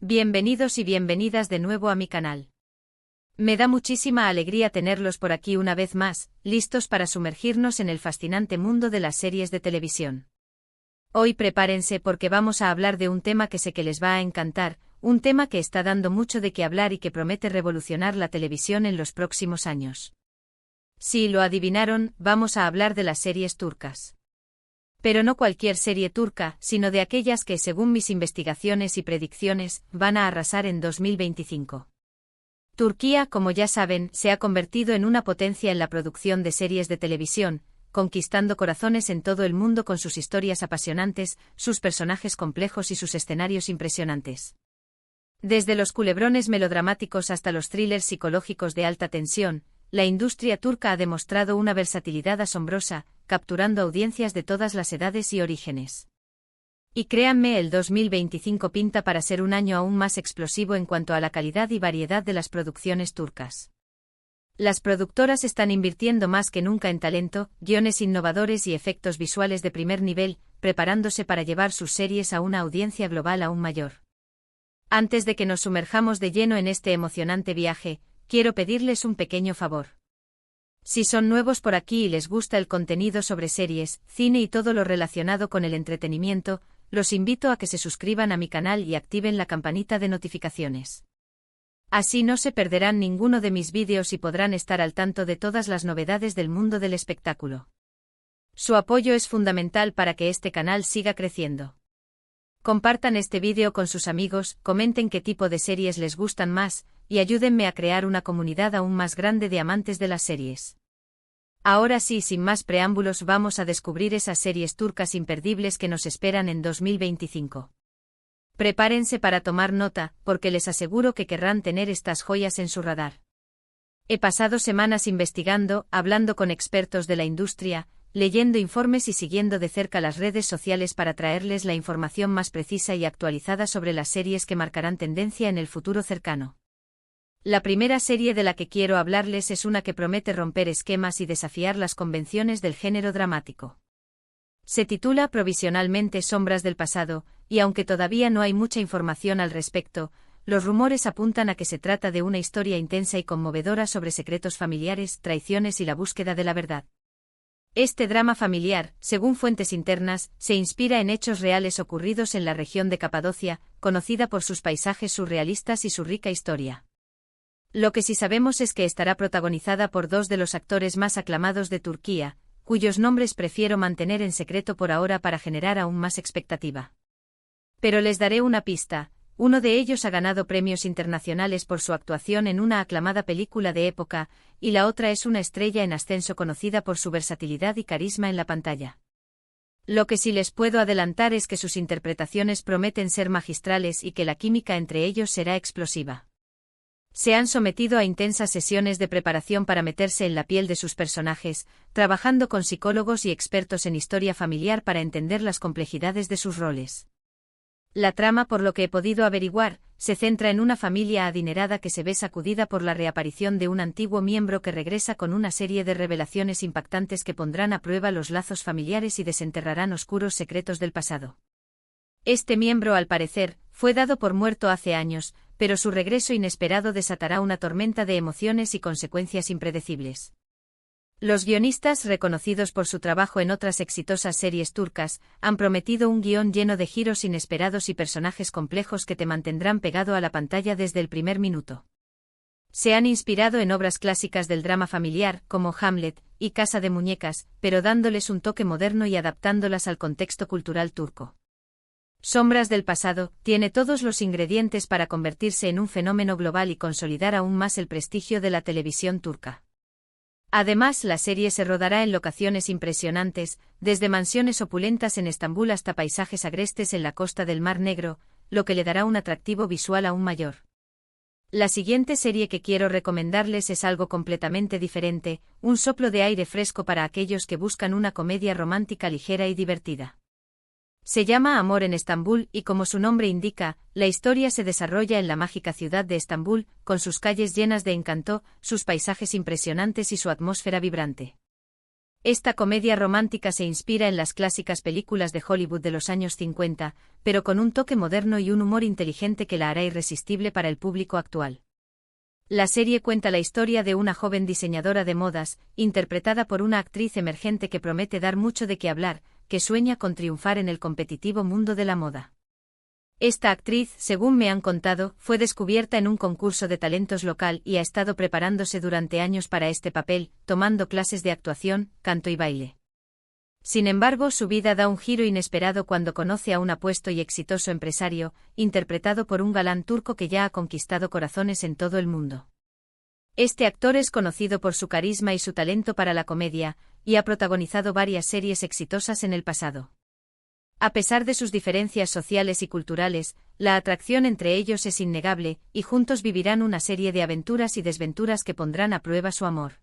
Bienvenidos y bienvenidas de nuevo a mi canal. Me da muchísima alegría tenerlos por aquí una vez más, listos para sumergirnos en el fascinante mundo de las series de televisión. Hoy prepárense porque vamos a hablar de un tema que sé que les va a encantar, un tema que está dando mucho de qué hablar y que promete revolucionar la televisión en los próximos años. Si lo adivinaron, vamos a hablar de las series turcas. Pero no cualquier serie turca, sino de aquellas que, según mis investigaciones y predicciones, van a arrasar en 2025. Turquía, como ya saben, se ha convertido en una potencia en la producción de series de televisión, conquistando corazones en todo el mundo con sus historias apasionantes, sus personajes complejos y sus escenarios impresionantes. Desde los culebrones melodramáticos hasta los thrillers psicológicos de alta tensión, la industria turca ha demostrado una versatilidad asombrosa, capturando audiencias de todas las edades y orígenes. Y créanme, el 2025 pinta para ser un año aún más explosivo en cuanto a la calidad y variedad de las producciones turcas. Las productoras están invirtiendo más que nunca en talento, guiones innovadores y efectos visuales de primer nivel, preparándose para llevar sus series a una audiencia global aún mayor. Antes de que nos sumerjamos de lleno en este emocionante viaje, quiero pedirles un pequeño favor. Si son nuevos por aquí y les gusta el contenido sobre series, cine y todo lo relacionado con el entretenimiento, los invito a que se suscriban a mi canal y activen la campanita de notificaciones. Así no se perderán ninguno de mis vídeos y podrán estar al tanto de todas las novedades del mundo del espectáculo. Su apoyo es fundamental para que este canal siga creciendo. Compartan este vídeo con sus amigos, comenten qué tipo de series les gustan más, y ayúdenme a crear una comunidad aún más grande de amantes de las series. Ahora sí, sin más preámbulos, vamos a descubrir esas series turcas imperdibles que nos esperan en 2025. Prepárense para tomar nota, porque les aseguro que querrán tener estas joyas en su radar. He pasado semanas investigando, hablando con expertos de la industria, leyendo informes y siguiendo de cerca las redes sociales para traerles la información más precisa y actualizada sobre las series que marcarán tendencia en el futuro cercano. La primera serie de la que quiero hablarles es una que promete romper esquemas y desafiar las convenciones del género dramático. Se titula provisionalmente Sombras del pasado, y aunque todavía no hay mucha información al respecto, los rumores apuntan a que se trata de una historia intensa y conmovedora sobre secretos familiares, traiciones y la búsqueda de la verdad. Este drama familiar, según fuentes internas, se inspira en hechos reales ocurridos en la región de Capadocia, conocida por sus paisajes surrealistas y su rica historia. Lo que sí sabemos es que estará protagonizada por dos de los actores más aclamados de Turquía, cuyos nombres prefiero mantener en secreto por ahora para generar aún más expectativa. Pero les daré una pista. Uno de ellos ha ganado premios internacionales por su actuación en una aclamada película de época, y la otra es una estrella en ascenso conocida por su versatilidad y carisma en la pantalla. Lo que sí les puedo adelantar es que sus interpretaciones prometen ser magistrales y que la química entre ellos será explosiva. Se han sometido a intensas sesiones de preparación para meterse en la piel de sus personajes, trabajando con psicólogos y expertos en historia familiar para entender las complejidades de sus roles. La trama, por lo que he podido averiguar, se centra en una familia adinerada que se ve sacudida por la reaparición de un antiguo miembro que regresa con una serie de revelaciones impactantes que pondrán a prueba los lazos familiares y desenterrarán oscuros secretos del pasado. Este miembro, al parecer, fue dado por muerto hace años, pero su regreso inesperado desatará una tormenta de emociones y consecuencias impredecibles. Los guionistas, reconocidos por su trabajo en otras exitosas series turcas, han prometido un guión lleno de giros inesperados y personajes complejos que te mantendrán pegado a la pantalla desde el primer minuto. Se han inspirado en obras clásicas del drama familiar, como Hamlet y Casa de Muñecas, pero dándoles un toque moderno y adaptándolas al contexto cultural turco. Sombras del pasado tiene todos los ingredientes para convertirse en un fenómeno global y consolidar aún más el prestigio de la televisión turca. Además, la serie se rodará en locaciones impresionantes, desde mansiones opulentas en Estambul hasta paisajes agrestes en la costa del Mar Negro, lo que le dará un atractivo visual aún mayor. La siguiente serie que quiero recomendarles es algo completamente diferente, un soplo de aire fresco para aquellos que buscan una comedia romántica ligera y divertida. Se llama Amor en Estambul y, como su nombre indica, la historia se desarrolla en la mágica ciudad de Estambul, con sus calles llenas de encanto, sus paisajes impresionantes y su atmósfera vibrante. Esta comedia romántica se inspira en las clásicas películas de Hollywood de los años 50, pero con un toque moderno y un humor inteligente que la hará irresistible para el público actual. La serie cuenta la historia de una joven diseñadora de modas, interpretada por una actriz emergente que promete dar mucho de qué hablar, que sueña con triunfar en el competitivo mundo de la moda. Esta actriz, según me han contado, fue descubierta en un concurso de talentos local y ha estado preparándose durante años para este papel, tomando clases de actuación, canto y baile. Sin embargo, su vida da un giro inesperado cuando conoce a un apuesto y exitoso empresario, interpretado por un galán turco que ya ha conquistado corazones en todo el mundo. Este actor es conocido por su carisma y su talento para la comedia, y ha protagonizado varias series exitosas en el pasado. A pesar de sus diferencias sociales y culturales, la atracción entre ellos es innegable, y juntos vivirán una serie de aventuras y desventuras que pondrán a prueba su amor.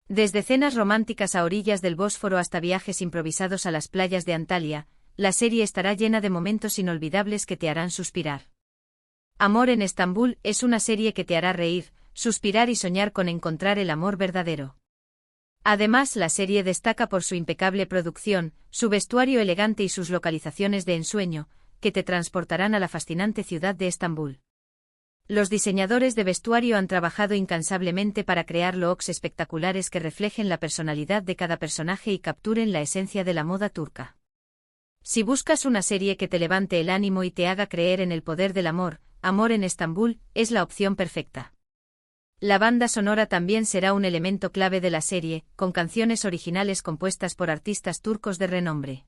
Desde cenas románticas a orillas del Bósforo hasta viajes improvisados a las playas de Antalya, la serie estará llena de momentos inolvidables que te harán suspirar. Amor en Estambul es una serie que te hará reír, suspirar y soñar con encontrar el amor verdadero. Además, la serie destaca por su impecable producción, su vestuario elegante y sus localizaciones de ensueño, que te transportarán a la fascinante ciudad de Estambul. Los diseñadores de vestuario han trabajado incansablemente para crear looks espectaculares que reflejen la personalidad de cada personaje y capturen la esencia de la moda turca. Si buscas una serie que te levante el ánimo y te haga creer en el poder del amor, Amor en Estambul es la opción perfecta. La banda sonora también será un elemento clave de la serie, con canciones originales compuestas por artistas turcos de renombre.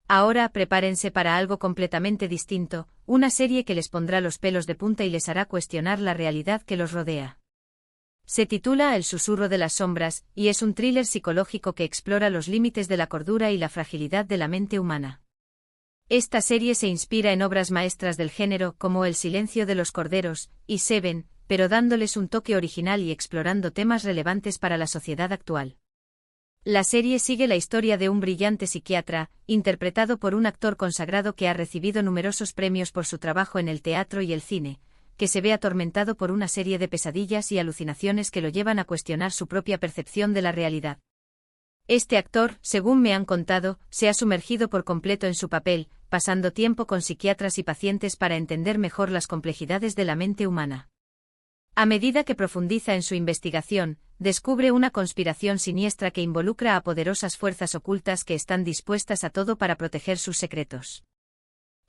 Ahora prepárense para algo completamente distinto, una serie que les pondrá los pelos de punta y les hará cuestionar la realidad que los rodea. Se titula El susurro de las sombras, y es un thriller psicológico que explora los límites de la cordura y la fragilidad de la mente humana. Esta serie se inspira en obras maestras del género como El silencio de los corderos y Seven, pero dándoles un toque original y explorando temas relevantes para la sociedad actual. La serie sigue la historia de un brillante psiquiatra, interpretado por un actor consagrado que ha recibido numerosos premios por su trabajo en el teatro y el cine, que se ve atormentado por una serie de pesadillas y alucinaciones que lo llevan a cuestionar su propia percepción de la realidad. Este actor, según me han contado, se ha sumergido por completo en su papel, pasando tiempo con psiquiatras y pacientes para entender mejor las complejidades de la mente humana. A medida que profundiza en su investigación, descubre una conspiración siniestra que involucra a poderosas fuerzas ocultas que están dispuestas a todo para proteger sus secretos.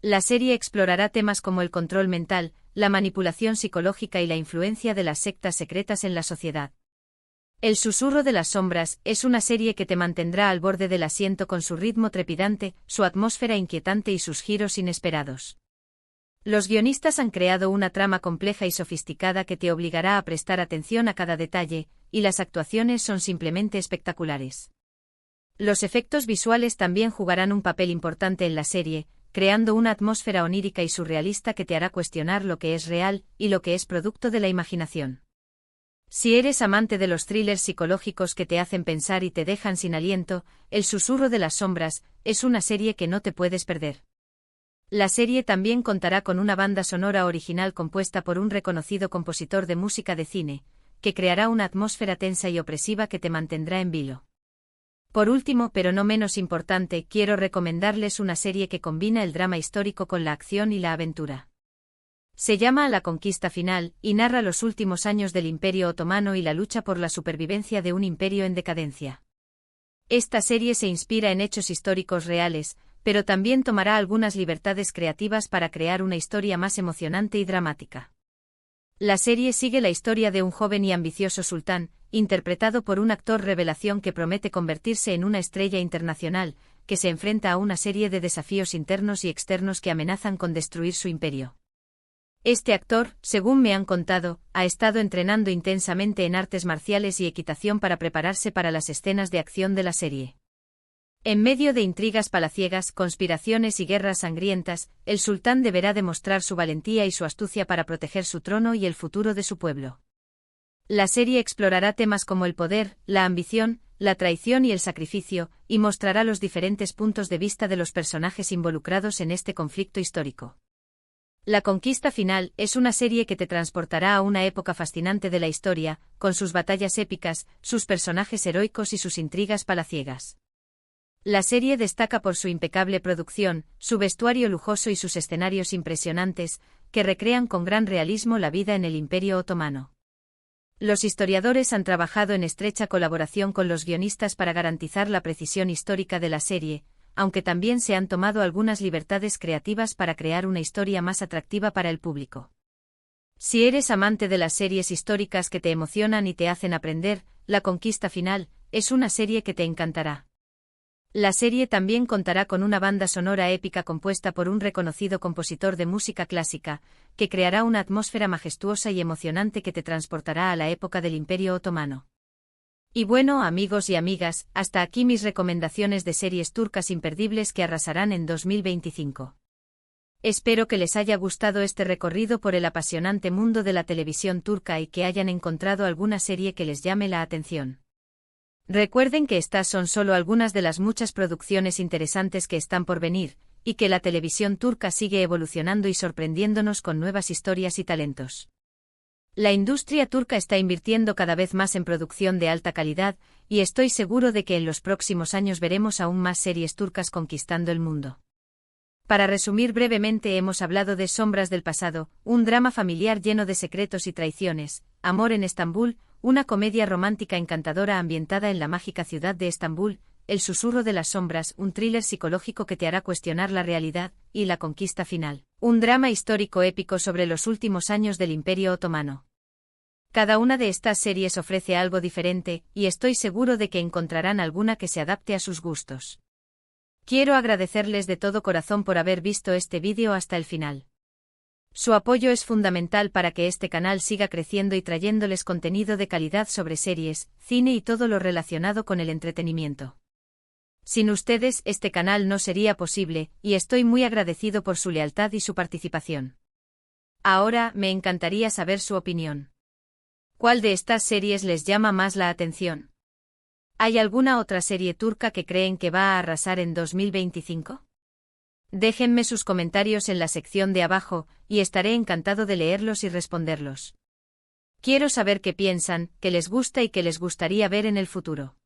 La serie explorará temas como el control mental, la manipulación psicológica y la influencia de las sectas secretas en la sociedad. El susurro de las sombras es una serie que te mantendrá al borde del asiento con su ritmo trepidante, su atmósfera inquietante y sus giros inesperados. Los guionistas han creado una trama compleja y sofisticada que te obligará a prestar atención a cada detalle, y las actuaciones son simplemente espectaculares. Los efectos visuales también jugarán un papel importante en la serie, creando una atmósfera onírica y surrealista que te hará cuestionar lo que es real y lo que es producto de la imaginación. Si eres amante de los thrillers psicológicos que te hacen pensar y te dejan sin aliento, El susurro de las sombras es una serie que no te puedes perder. La serie también contará con una banda sonora original compuesta por un reconocido compositor de música de cine, que creará una atmósfera tensa y opresiva que te mantendrá en vilo. Por último, pero no menos importante, quiero recomendarles una serie que combina el drama histórico con la acción y la aventura. Se llama La conquista final, y narra los últimos años del Imperio Otomano y la lucha por la supervivencia de un imperio en decadencia. Esta serie se inspira en hechos históricos reales, pero también tomará algunas libertades creativas para crear una historia más emocionante y dramática. La serie sigue la historia de un joven y ambicioso sultán, interpretado por un actor revelación que promete convertirse en una estrella internacional, que se enfrenta a una serie de desafíos internos y externos que amenazan con destruir su imperio. Este actor, según me han contado, ha estado entrenando intensamente en artes marciales y equitación para prepararse para las escenas de acción de la serie. En medio de intrigas palaciegas, conspiraciones y guerras sangrientas, el sultán deberá demostrar su valentía y su astucia para proteger su trono y el futuro de su pueblo. La serie explorará temas como el poder, la ambición, la traición y el sacrificio, y mostrará los diferentes puntos de vista de los personajes involucrados en este conflicto histórico. La conquista final es una serie que te transportará a una época fascinante de la historia, con sus batallas épicas, sus personajes heroicos y sus intrigas palaciegas. La serie destaca por su impecable producción, su vestuario lujoso y sus escenarios impresionantes, que recrean con gran realismo la vida en el Imperio Otomano. Los historiadores han trabajado en estrecha colaboración con los guionistas para garantizar la precisión histórica de la serie, aunque también se han tomado algunas libertades creativas para crear una historia más atractiva para el público. Si eres amante de las series históricas que te emocionan y te hacen aprender, La Conquista Final es una serie que te encantará. La serie también contará con una banda sonora épica compuesta por un reconocido compositor de música clásica, que creará una atmósfera majestuosa y emocionante que te transportará a la época del Imperio Otomano. Y bueno, amigos y amigas, hasta aquí mis recomendaciones de series turcas imperdibles que arrasarán en 2025. Espero que les haya gustado este recorrido por el apasionante mundo de la televisión turca y que hayan encontrado alguna serie que les llame la atención. Recuerden que estas son solo algunas de las muchas producciones interesantes que están por venir, y que la televisión turca sigue evolucionando y sorprendiéndonos con nuevas historias y talentos. La industria turca está invirtiendo cada vez más en producción de alta calidad, y estoy seguro de que en los próximos años veremos aún más series turcas conquistando el mundo. Para resumir brevemente, hemos hablado de Sombras del pasado, un drama familiar lleno de secretos y traiciones, Amor en Estambul, una comedia romántica encantadora ambientada en la mágica ciudad de Estambul, El susurro de las sombras, un thriller psicológico que te hará cuestionar la realidad, y La Conquista Final, un drama histórico épico sobre los últimos años del Imperio Otomano. Cada una de estas series ofrece algo diferente, y estoy seguro de que encontrarán alguna que se adapte a sus gustos. Quiero agradecerles de todo corazón por haber visto este vídeo hasta el final. Su apoyo es fundamental para que este canal siga creciendo y trayéndoles contenido de calidad sobre series, cine y todo lo relacionado con el entretenimiento. Sin ustedes, este canal no sería posible, y estoy muy agradecido por su lealtad y su participación. Ahora, me encantaría saber su opinión. ¿Cuál de estas series les llama más la atención? ¿Hay alguna otra serie turca que creen que va a arrasar en 2025? Déjenme sus comentarios en la sección de abajo, y estaré encantado de leerlos y responderlos. Quiero saber qué piensan, qué les gusta y qué les gustaría ver en el futuro.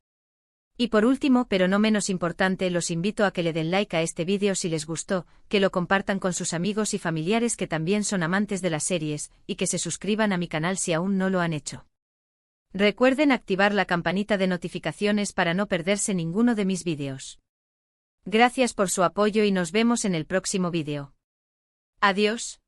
Y por último, pero no menos importante, los invito a que le den like a este vídeo si les gustó, que lo compartan con sus amigos y familiares que también son amantes de las series, y que se suscriban a mi canal si aún no lo han hecho. Recuerden activar la campanita de notificaciones para no perderse ninguno de mis vídeos. Gracias por su apoyo y nos vemos en el próximo vídeo. Adiós.